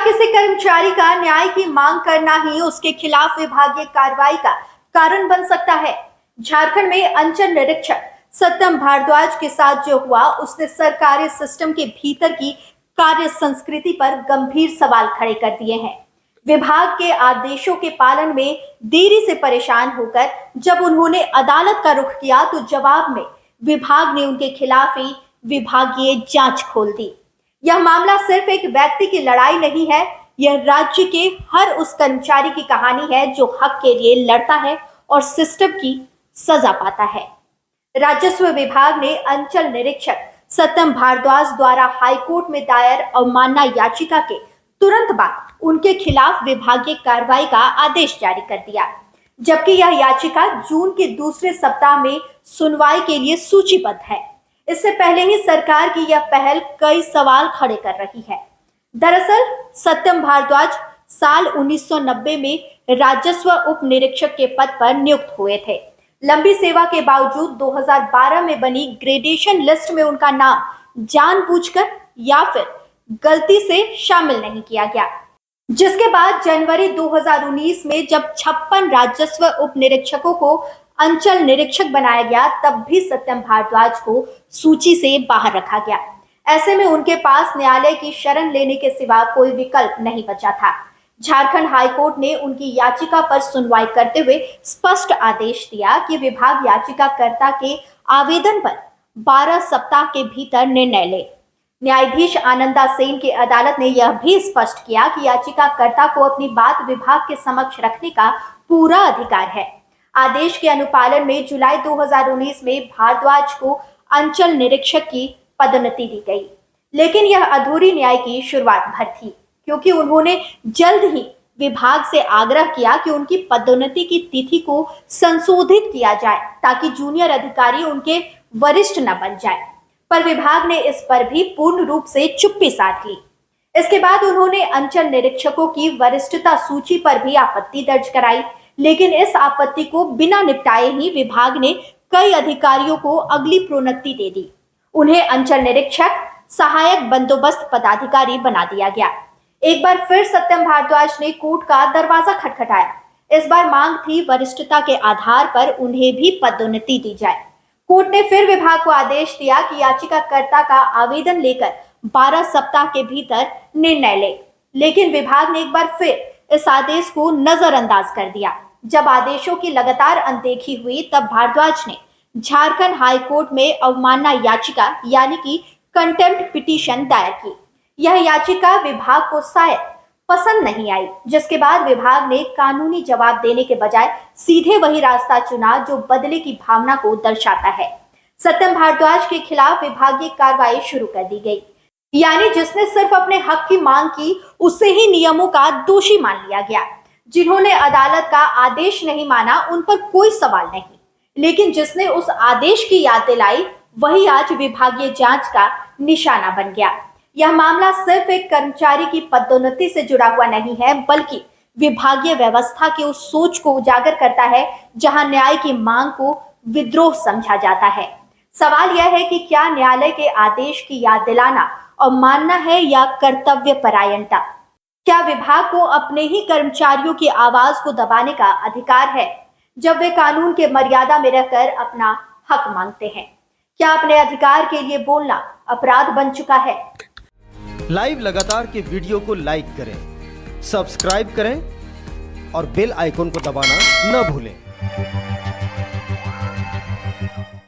किसी कर्मचारी का न्याय की मांग करना ही उसके खिलाफ विभागीय कार्रवाई का कारण बन सकता है। झारखंड में अंचल निरीक्षक सत्यम भारद्वाज के साथ जो हुआ, उसने सरकारी सिस्टम के भीतर की कार्य संस्कृति पर गंभीर सवाल खड़े कर दिए हैं। विभाग के आदेशों के पालन में देरी से परेशान होकर जब उन्होंने अदालत का रुख किया तो जवाब में विभाग ने उनके खिलाफ ही विभागीय जांच खोल दी। यह मामला सिर्फ एक व्यक्ति की लड़ाई नहीं है, यह राज्य के हर उस कर्मचारी की कहानी है जो हक के लिए लड़ता है और सिस्टम की सजा पाता है। राजस्व विभाग ने अंचल निरीक्षक सत्यम भारद्वाज द्वारा हाईकोर्ट में दायर अवमानना याचिका के तुरंत बाद उनके खिलाफ विभागीय कार्रवाई का आदेश जारी कर दिया, जबकि यह याचिका जून के दूसरे सप्ताह में सुनवाई के लिए सूचीबद्ध है। इससे पहले ही सरकार की यह पहल कई सवाल खड़े कर रही है। दरअसल सत्यम भारद्वाज साल 1990 में राजस्व उप निरीक्षक के पद पर नियुक्त हुए थे। लंबी सेवा के बावजूद 2012 में बनी ग्रेडेशन लिस्ट में उनका नाम जानबूझकर या फिर गलती से शामिल नहीं किया गया, जिसके बाद जनवरी 2019 में जब 56 राजस्व उप निरीक्षकों को अंचल निरीक्षक बनाया गया, तब भी सत्यम भारद्वाज को सूची से बाहर रखा गया। ऐसे में उनके पास न्यायालय की शरण लेने के सिवा कोई विकल्प नहीं बचा था। झारखंड हाईकोर्ट ने उनकी याचिका पर सुनवाई करते हुए स्पष्ट आदेश दिया कि विभाग याचिकाकर्ता के आवेदन पर 12 सप्ताह के भीतर निर्णय ले। न्यायाधीश आनंदा सेन की अदालत ने यह भी स्पष्ट किया कि याचिकाकर्ता को अपनी बात विभाग के समक्ष रखने का पूरा अधिकार है। आदेश के अनुपालन में जुलाई 2019 में भारद्वाज को अंचल निरीक्षक की पदोन्नति दी गई, लेकिन यह अधूरी न्याय की शुरुआत भर थी, क्योंकि उन्होंने जल्द ही विभाग से आग्रह किया कि उनकी पदोन्नति की तिथि को संशोधित किया जाए ताकि जूनियर अधिकारी उनके वरिष्ठ न बन जाए, पर विभाग ने इस पर भी पूर्ण रूप से चुप्पी साध ली। इसके बाद उन्होंने अंचल निरीक्षकों की वरिष्ठता सूची पर भी आपत्ति दर्ज कराई, लेकिन इस आपत्ति को बिना निपटाए ही विभाग ने कई अधिकारियों को अगली प्रोन्नति दे दी। उन्हें अंचल निरीक्षक सहायक बंदोबस्त पदाधिकारी बना दिया गया। एक बार फिर सत्यम भारद्वाज ने कोर्ट का दरवाजा खटखटाया। इस बार मांग थी वरिष्ठता के आधार पर उन्हें भी पदोन्नति दी जाए। कोर्ट ने फिर विभाग को आदेश दिया कि याचिकाकर्ता का आवेदन लेकर 12 सप्ताह के भीतर निर्णय ले, लेकिन विभाग ने एक बार फिर इस आदेश को नजरअंदाज कर दिया। जब आदेशों की लगातार अनदेखी हुई, तब भारद्वाज ने झारखंड हाईकोर्ट में अवमानना याचिका यानी कि कंटेम्प्ट पिटीशन दायर की। यह याचिका विभाग को शायद पसंद नहीं आई, जिसके बाद विभाग ने कानूनी जवाब देने के बजाय सीधे वही रास्ता चुना जो बदले की भावना को दर्शाता है। सत्यम भारद्वाज के खिलाफ विभागीय कार्रवाई शुरू कर दी गई, यानी जिसने सिर्फ अपने हक की मांग की उसे ही नियमों का दोषी मान लिया गया। जिन्होंने अदालत का आदेश नहीं माना उन पर कोई सवाल नहीं, लेकिन जिसने उस आदेश की याद दिलाई वही आज विभागीय जांच का निशाना बन गया। यह मामला सिर्फ एक कर्मचारी की पदोन्नति से जुड़ा हुआ नहीं है, बल्कि विभागीय व्यवस्था की उस सोच को उजागर करता है जहां न्याय की मांग को विद्रोह समझा जाता है। सवाल यह है कि क्या न्यायालय के आदेश की याद दिलाना अवमानना है या कर्तव्य परायणता? क्या विभाग को अपने ही कर्मचारियों की आवाज को दबाने का अधिकार है जब वे कानून के मर्यादा में रहकर अपना हक मांगते हैं? क्या अपने अधिकार के लिए बोलना अपराध बन चुका है? लाइव लगातार के वीडियो को लाइक करें, सब्सक्राइब करें और बेल आइकन को दबाना न भूलें।